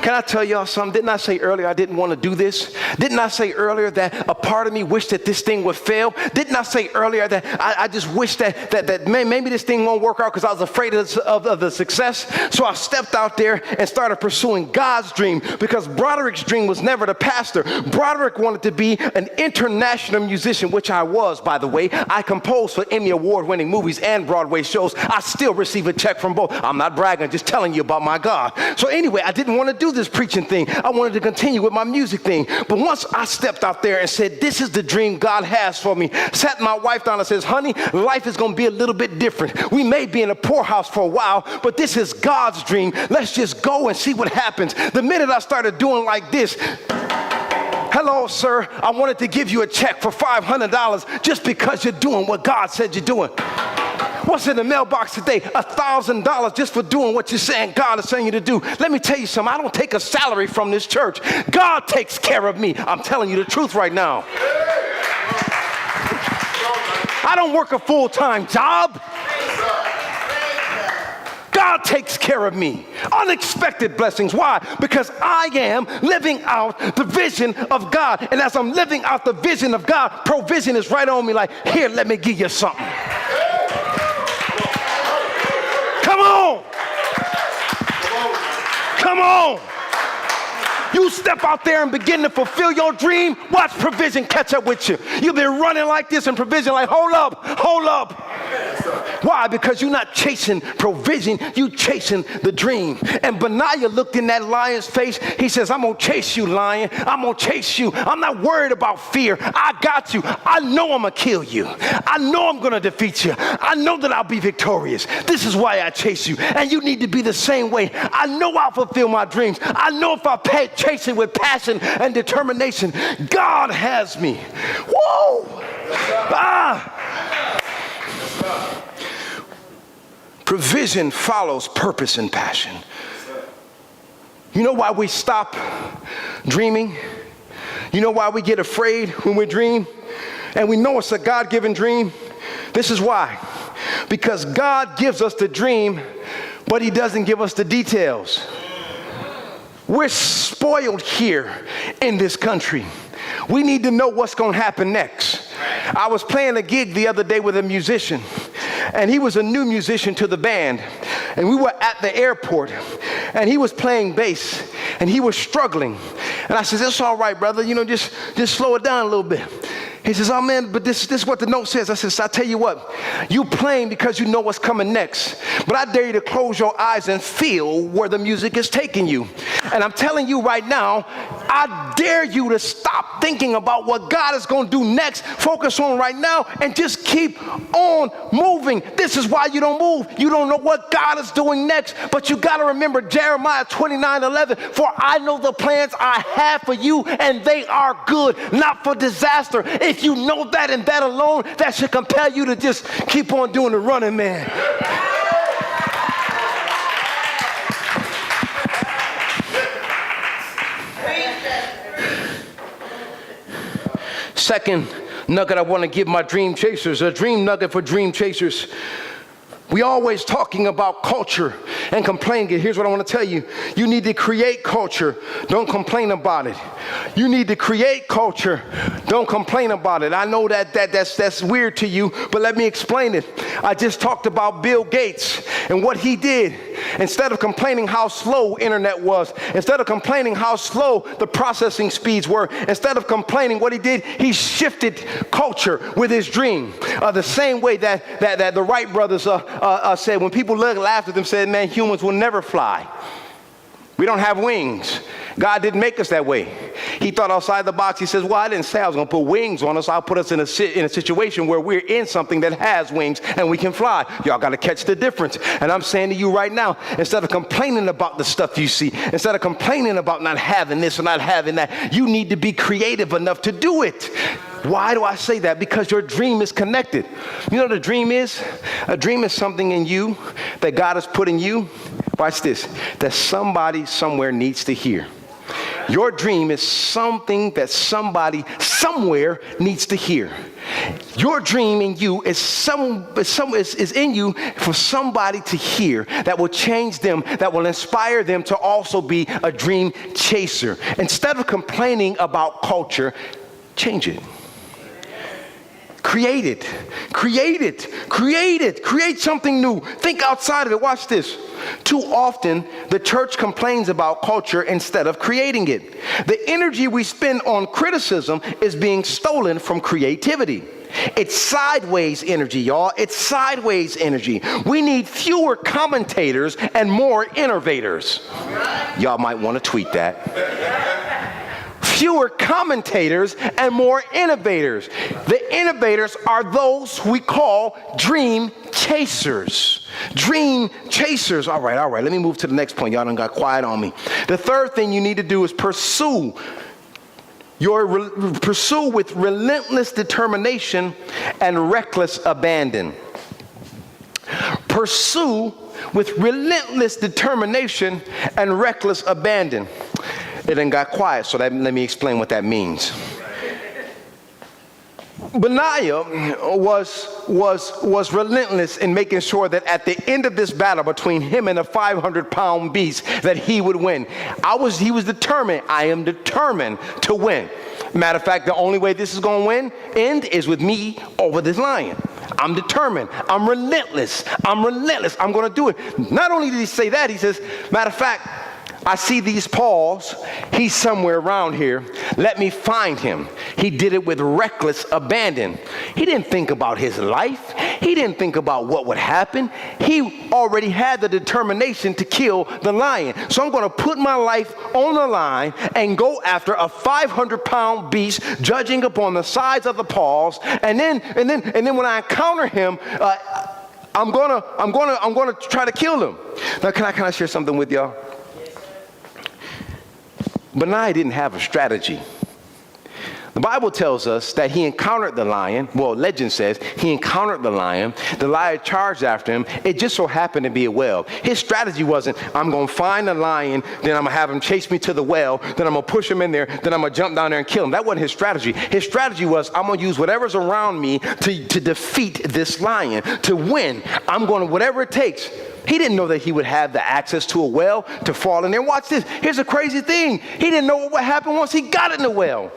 Can I tell y'all something? Didn't I say earlier I didn't want to do this? Didn't I say earlier that a part of me wished that this thing would fail? Didn't I say earlier that I just wish that maybe this thing won't work out because I was afraid of the success? So I stepped out there and started pursuing God's dream, because Broderick's dream was never the pastor. Broderick wanted to be an international musician, which I was, by the way. I composed for Emmy Award-winning movies and Broadway shows. I still receive a check from both. I'm not bragging, just telling you about my God. So anyway, I didn't want to do this preaching thing. I wanted to continue with my music thing. But once I stepped out there and said, this is the dream God has for me, sat my wife down and says, honey, life is going to be a little bit different. We may be in a poorhouse for a while, but this is God's dream. Let's just go and see what happens. The minute I started doing like this, hello, sir, I wanted to give you a check for $500 just because you're doing what God said you're doing. What's in the mailbox today? $1,000 just for doing what you're saying God is saying you to do. Let me tell you something. I don't take a salary from this church. God takes care of me. I'm telling you the truth right now. I don't work a full-time job. God takes care of me. Unexpected blessings. Why? Because I am living out the vision of God. And as I'm living out the vision of God, provision is right on me like, here, let me give you something. Come on. Come on. You step out there and begin to fulfill your dream, watch provision catch up with you. You've been running like this and provision like, hold up, hold up. Why? Because you're not chasing provision, you chasing the dream. And Benaiah looked in that lion's face. He says, I'm going to chase you, lion. I'm going to chase you. I'm not worried about fear. I got you. I know I'm going to kill you. I know I'm going to defeat you. I know that I'll be victorious. This is why I chase you. And you need to be the same way. I know I'll fulfill my dreams. I know if I chase it with passion and determination, God has me. Whoa! Provision follows purpose and passion. You know why we stop dreaming? You know why we get afraid when we dream? And we know it's a God-given dream? This is why. Because God gives us the dream, but he doesn't give us the details. We're spoiled here in this country. We need to know what's going to happen next. I was playing a gig the other day with a musician, and he was a new musician to the band. And we were at the airport, and he was playing bass, and he was struggling. And I said, it's all right, brother. You know, just slow it down a little bit. He says, oh, man, but this is what the note says. I says, I'll tell you what, you playing because you know what's coming next. But I dare you to close your eyes and feel where the music is taking you. And I'm telling you right now, I dare you to stop thinking about what God is going to do next. Focus on right now and just keep on moving. This is why you don't move. You don't know what God is doing next. But you got to remember Jeremiah 29:11. For I know the plans I have for you, and they are good, not for disaster. If you know that and that alone, that should compel you to just keep on doing the running, man. Second nugget I want to give my dream chasers, a dream nugget for dream chasers. We always talking about culture and complaining. Here's what I want to tell you. You need to create culture. Don't complain about it. You need to create culture. Don't complain about it. I know that's weird to you, but let me explain it. I just talked about Bill Gates and what he did. Instead of complaining how slow internet was, instead of complaining how slow the processing speeds were, instead of complaining what he did, he shifted culture with his dream. The same way that the Wright brothers said, when people laughed at them, said, man, humans will never fly. We don't have wings. God didn't make us that way. He thought outside the box. He says, well, I didn't say I was going to put wings on us. I'll put us in a situation where we're in something that has wings and we can fly. Y'all got to catch the difference. And I'm saying to you right now, instead of complaining about the stuff you see, instead of complaining about not having this or not having that, you need to be creative enough to do it. Why do I say that? Because your dream is connected. You know what a dream is? A dream is something in you that God has put in you. Watch this. That somebody somewhere needs to hear. Your dream is something that somebody somewhere needs to hear. Your dream in you is in you for somebody to hear that will change them, that will inspire them to also be a dream chaser. Instead of complaining about culture, change it. Create it. Create it. Create it. Create something new. Think outside of it. Watch this. Too often, the church complains about culture instead of creating it. The energy we spend on criticism is being stolen from creativity. It's sideways energy, y'all. It's sideways energy. We need fewer commentators and more innovators. Y'all might want to tweet that. Fewer commentators and more innovators. The innovators are those we call dream chasers. Dream chasers. All right. Let me move to the next point. Y'all done got quiet on me. The third thing you need to do is pursue with relentless determination and reckless abandon. Pursue with relentless determination and reckless abandon. It done got quiet, so let me explain what that means. Benaiah was relentless in making sure that at the end of this battle between him and a 500-pound beast that he would win. He was determined. I am determined to win. Matter of fact, the only way this is going to end is with me over this lion. I'm determined. I'm relentless. I'm going to do it. Not only did he say that, he says, matter of fact, I see these paws. He's somewhere around here. Let me find him. He did it with reckless abandon. He didn't think about his life. He didn't think about what would happen. He already had the determination to kill the lion. So I'm going to put my life on the line and go after a 500-pound beast, judging upon the size of the paws. And then when I encounter him, I'm gonna try to kill him. Now, can I share something with y'all? Benaiah didn't have a strategy. The Bible tells us that he encountered the lion. Well, legend says he encountered the lion. The lion charged after him. It just so happened to be a well. His strategy wasn't, I'm going to find the lion, then I'm going to have him chase me to the well, then I'm going to push him in there, then I'm going to jump down there and kill him. That wasn't his strategy. His strategy was, I'm going to use whatever's around me to defeat this lion, to win. I'm going to, whatever it takes. He didn't know that he would have the access to a well to fall in there. Watch this. Here's a crazy thing. He didn't know what would happen once he got in the well.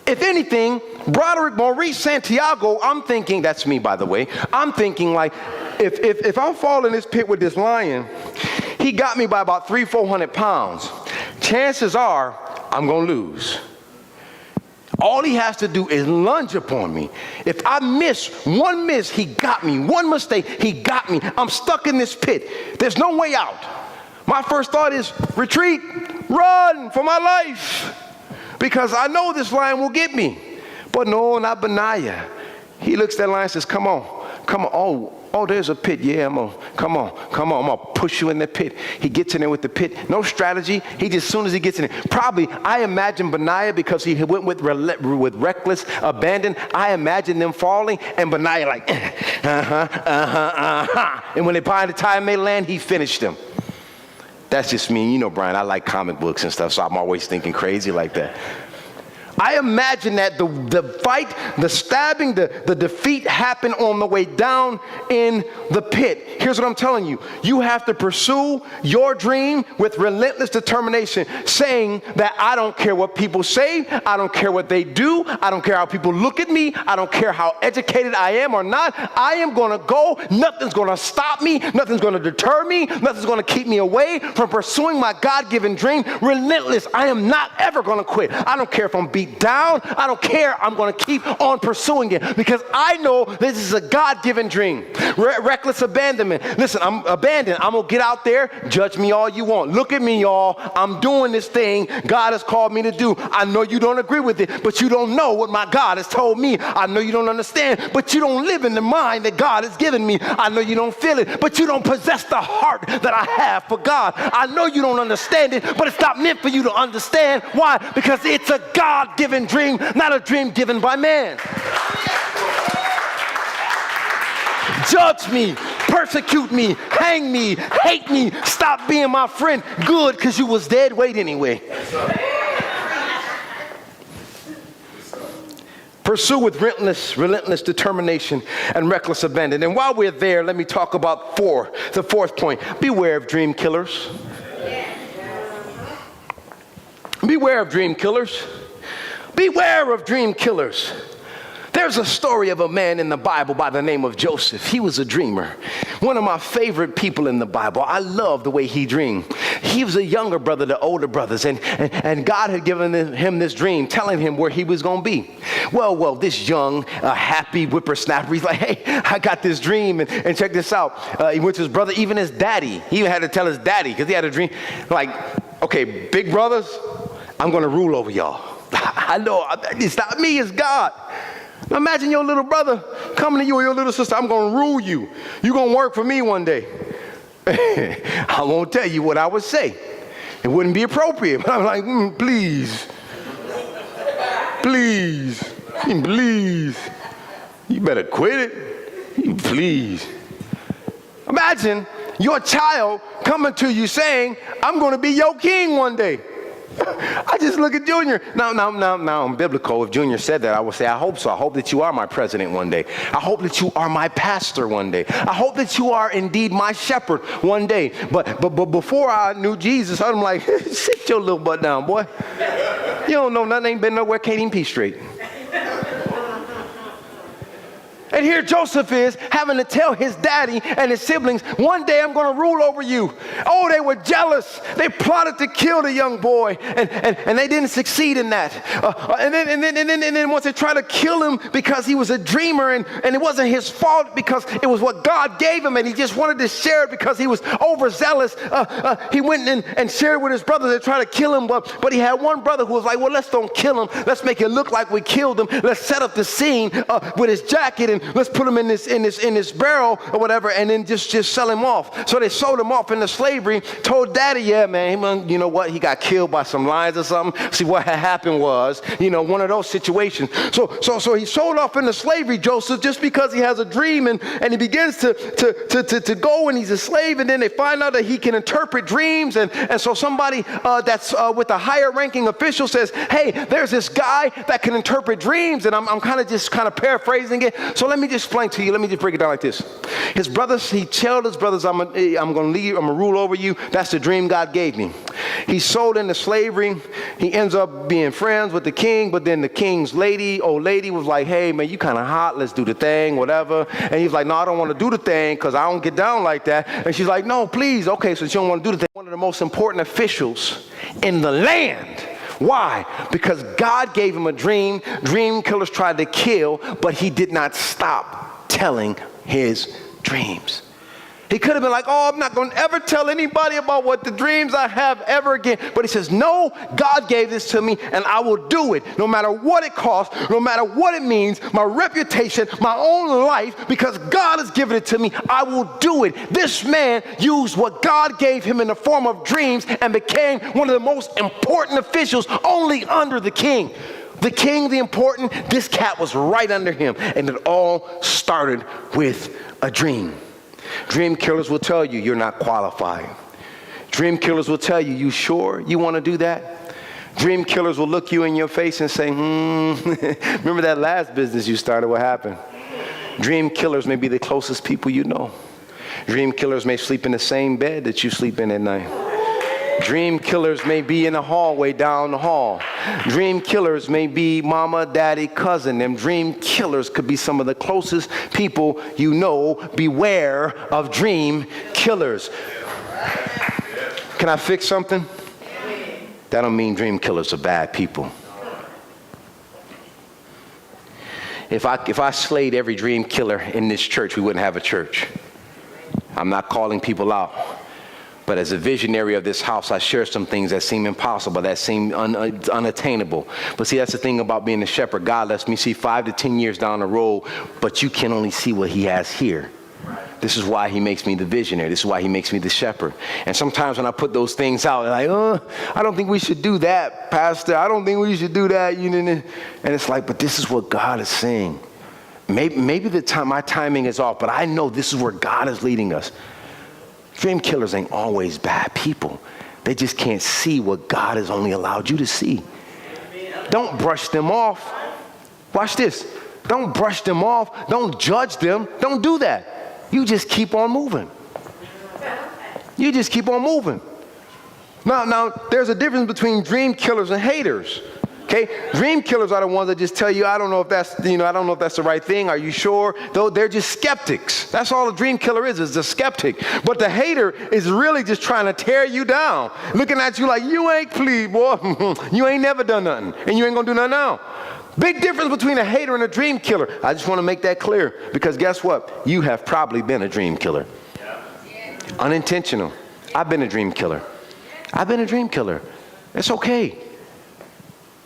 If anything, Broderick, Maurice, Santiago, I'm thinking, that's me, by the way. I'm thinking like, if I fall in this pit with this lion, he got me by about 300-400 pounds. Chances are I'm going to lose. All he has to do is lunge upon me. If I miss, he got me. One mistake, he got me. I'm stuck in this pit. There's no way out. My first thought is retreat, run for my life, because I know this lion will get me. But no, not Benaiah. He looks at that lion and says, come on. Oh, there's a pit. Yeah, come on. I'm going to push you in the pit. He gets in there with the pit. No strategy. He just, as soon as he gets in there, probably, I imagine Benaiah, because he went with reckless abandon, I imagine them falling, and Benaiah like, And when by the time they land, he finished them. That's just me. You know, Brian, I like comic books and stuff, so I'm always thinking crazy like that. I imagine that the fight, the stabbing, the defeat happened on the way down in the pit. Here's what I'm telling you. You have to pursue your dream with relentless determination, saying that I don't care what people say. I don't care what they do. I don't care how people look at me. I don't care how educated I am or not. I am going to go. Nothing's going to stop me. Nothing's going to deter me. Nothing's going to keep me away from pursuing my God-given dream. Relentless. I am not ever going to quit. I don't care if I'm beat down. I don't care. I'm going to keep on pursuing it because I know this is a God-given dream. Reckless abandonment. Listen, I'm abandoned. I'm going to get out there. Judge me all you want. Look at me, y'all. I'm doing this thing God has called me to do. I know you don't agree with it, but you don't know what my God has told me. I know you don't understand, but you don't live in the mind that God has given me. I know you don't feel it, but you don't possess the heart that I have for God. I know you don't understand it, but it's not meant for you to understand. Why? Because it's a God-given dream, not a dream given by man. Judge me, persecute me, hang me, hate me, stop being my friend. Good, because you was dead weight anyway. Pursue with relentless determination and reckless abandon. And while we're there, let me talk about the fourth point. Beware of dream killers. Beware of dream killers. Beware of dream killers. There's a story of a man in the Bible by the name of Joseph. He was a dreamer. One of my favorite people in the Bible. I love the way he dreamed. He was a younger brother to older brothers, and God had given him this dream, telling him where he was going to be. Well, this young, happy whippersnapper, he's like, hey, I got this dream, and check this out. He went to his brother, even his daddy. He even had to tell his daddy, because he had a dream. Like, okay, big brothers, I'm going to rule over y'all. I know, it's not me, it's God. Now imagine your little brother coming to you or your little sister, I'm going to rule you. You're going to work for me one day. I won't tell you what I would say. It wouldn't be appropriate. But I'm like, please. Please. Please. You better quit it. Please. Imagine your child coming to you saying, I'm going to be your king one day. I just look at Junior. Now I'm biblical. If Junior said that, I would say, I hope so. I hope that you are my president one day. I hope that you are my pastor one day. I hope that you are indeed my shepherd one day. But before I knew Jesus, I'm like, sit your little butt down, boy. You don't know nothing, ain't been nowhere, can't even pee straight. And here Joseph is having to tell his daddy and his siblings, one day I'm going to rule over you. Oh, they were jealous. They plotted to kill the young boy, and they didn't succeed in that. And then once they tried to kill him because he was a dreamer, and it wasn't his fault because it was what God gave him, and he just wanted to share it because he was overzealous. He went and shared with his brothers. They tried to kill him, but he had one brother who was like, well, let's don't kill him. Let's make it look like we killed him. Let's set up the scene with his jacket, and let's put him in this barrel or whatever, and then just sell him off. So they sold him off into slavery, told daddy, yeah, man, you know what, he got killed by some lions or something. See, what had happened was, one of those situations. So he sold off into slavery, Joseph, just because he has a dream, and he begins to go, and he's a slave, and then they find out that he can interpret dreams, and so somebody that's with a higher ranking official says, hey, there's this guy that can interpret dreams, and I'm kind of paraphrasing it. So let me just explain to you. Let me just break it down like this. His brothers, he told his brothers, I'm going to leave, I'm going to rule over you. That's the dream God gave me. He's sold into slavery. He ends up being friends with the king, but then the king's old lady was like, hey, man, you kind of hot. Let's do the thing, whatever. And he's like, no, I don't want to do the thing because I don't get down like that. And she's like, no, please. Okay, so you don't want to do the thing. One of the most important officials in the land. Why? Because God gave him a dream. Dream killers tried to kill, but he did not stop telling his dreams. He could have been like, oh, I'm not going to ever tell anybody about what the dreams I have ever again. But he says, no, God gave this to me, and I will do it no matter what it costs, no matter what it means, my reputation, my own life, because God has given it to me, I will do it. This man used what God gave him in the form of dreams and became one of the most important officials only under the king. The king, the important, this cat was right under him. And it all started with a dream. Dream killers will tell you you're not qualified. Dream killers will tell you, you sure you want to do that? Dream killers will look you in your face and say, remember that last business you started, what happened? Dream killers may be the closest people you know. Dream killers may sleep in the same bed that you sleep in at night. Dream killers may be in the hallway down the hall. Dream killers may be mama, daddy, cousin. Them dream killers could be some of the closest people you know. Beware of dream killers. Can I fix something? That don't mean dream killers are bad people. If I slayed every dream killer in this church, we wouldn't have a church. I'm not calling people out. But as a visionary of this house, I share some things that seem impossible, that seem unattainable. But see, that's the thing about being a shepherd. God lets me see 5 to 10 years down the road, but you can only see what he has here. This is why he makes me the visionary. This is why he makes me the shepherd. And sometimes when I put those things out, like, I don't think we should do that, Pastor. I don't think we should do that. And it's like, but this is what God is saying. maybe my timing is off, but I know this is where God is leading us. Dream killers ain't always bad people. They just can't see what God has only allowed you to see. Don't brush them off. Watch this. Don't brush them off. Don't judge them. Don't do that. You just keep on moving. You just keep on moving. Now, there's a difference between dream killers and haters. Okay, dream killers are the ones that just tell you, I don't know if that's the right thing. Are you sure? Though they're just skeptics. That's all a dream killer is a skeptic. But the hater is really just trying to tear you down, looking at you like, you ain't pleased, boy. You ain't never done nothing, and you ain't gonna do nothing now. Big difference between a hater and a dream killer. I just want to make that clear, because guess what? You have probably been a dream killer. Unintentional. I've been a dream killer. It's okay.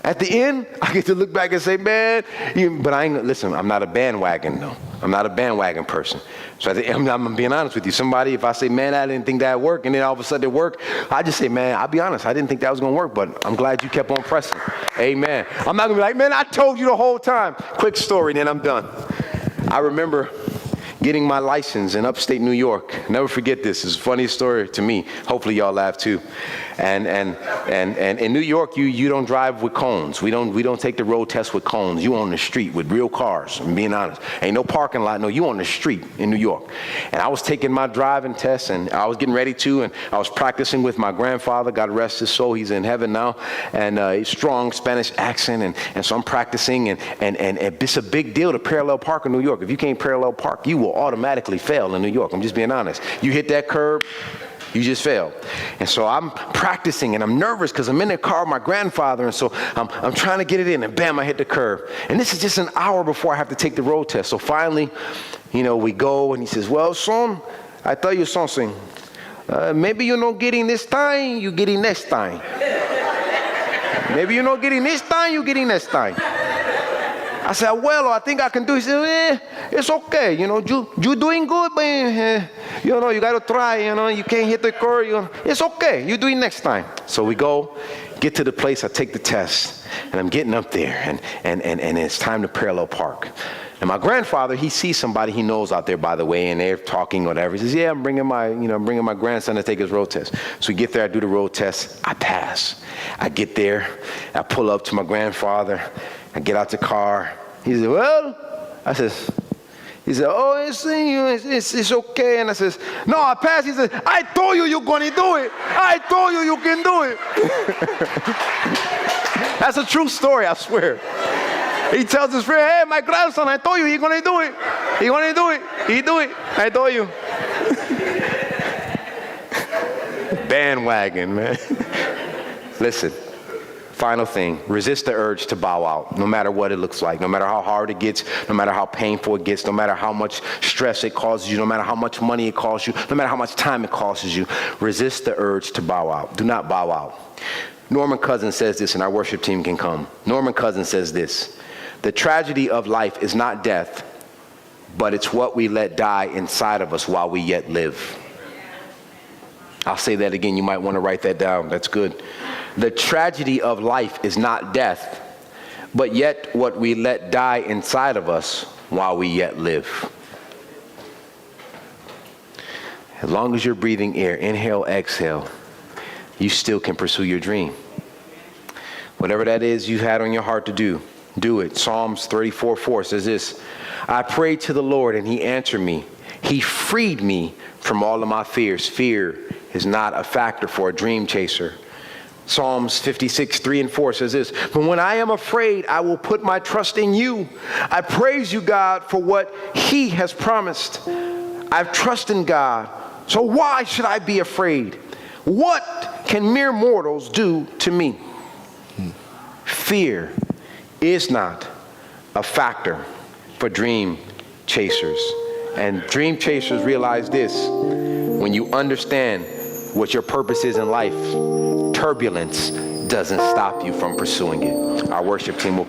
At the end, I get to look back and say, man, but listen, I'm not a bandwagon, though. I'm not a bandwagon person. So I'm being honest with you. If I say, man, I didn't think that would work, and then all of a sudden it worked, I just say, man, I'll be honest, I didn't think that was going to work, but I'm glad you kept on pressing. Amen. I'm not going to be like, man, I told you the whole time. Quick story, then I'm done. I remember getting my license in upstate New York. Never forget this. It's a funny story to me. Hopefully y'all laugh too. And in New York, you don't drive with cones. We don't take the road test with cones. You on the street with real cars. I'm being honest. Ain't no parking lot. No, you on the street in New York. And I was taking my driving test, and I was getting ready to, and I was practicing with my grandfather. God rest his soul. He's in heaven now, and strong Spanish accent. And so I'm practicing, and it's a big deal to parallel park in New York. If you can't parallel park, you will automatically fail in New York. I'm just being honest. You hit that curb, you just fail. And so I'm practicing, and I'm nervous because I'm in the car with my grandfather, and so I'm trying to get it in, and bam, I hit the curb. And this is just an hour before I have to take the road test. So finally, we go, and he says, well, son, I tell you something. Maybe you're not getting this time, you're getting next time. Maybe you're not getting this time, you're getting next time. I said, well, I think I can do it. He said, it's okay. You're doing good, but, you got to try. You can't hit the curve. It's okay. You do it next time. So we go, get to the place. I take the test, and I'm getting up there, and it's time to parallel park. And my grandfather, he sees somebody he knows out there, by the way, and they're talking, whatever. He says, yeah, I'm bringing my grandson to take his road test. So we get there, I do the road test, I pass. I get there, I pull up to my grandfather, I get out the car. He said, well, he said, oh, it's okay. And I says, no, I passed. He said, I told you you're going to do it. I told you you can do it. That's a true story, I swear. He tells his friend, hey, my grandson, I told you he's going to do it. He's going to do it. He do it. I told you. Bandwagon, man. Listen. Final thing, resist the urge to bow out, no matter what it looks like, no matter how hard it gets, no matter how painful it gets, no matter how much stress it causes you, no matter how much money it costs you, no matter how much time it costs you. Resist the urge to bow out. Do not bow out. Norman Cousins says this, and our worship team can come. Norman Cousins says this: the tragedy of life is not death, but it's what we let die inside of us while we yet live. I'll say that again. You might want to write that down. That's good. The tragedy of life is not death, but yet what we let die inside of us while we yet live. As long as you're breathing air, inhale, exhale, you still can pursue your dream. Whatever that is you had on your heart to do, do it. Psalms 34:4 says this: I prayed to the Lord and he answered me. He freed me from all of my fears. Fear is not a factor for a dream chaser. Psalms 56:3-4 says this: but when I am afraid, I will put my trust in you. I praise you, God, for what he has promised. I've trusted in God, so why should I be afraid? What can mere mortals do to me? Fear is not a factor for dream chasers. And dream chasers realize this: when you understand what your purpose is in life, turbulence doesn't stop you from pursuing it. Our worship team will...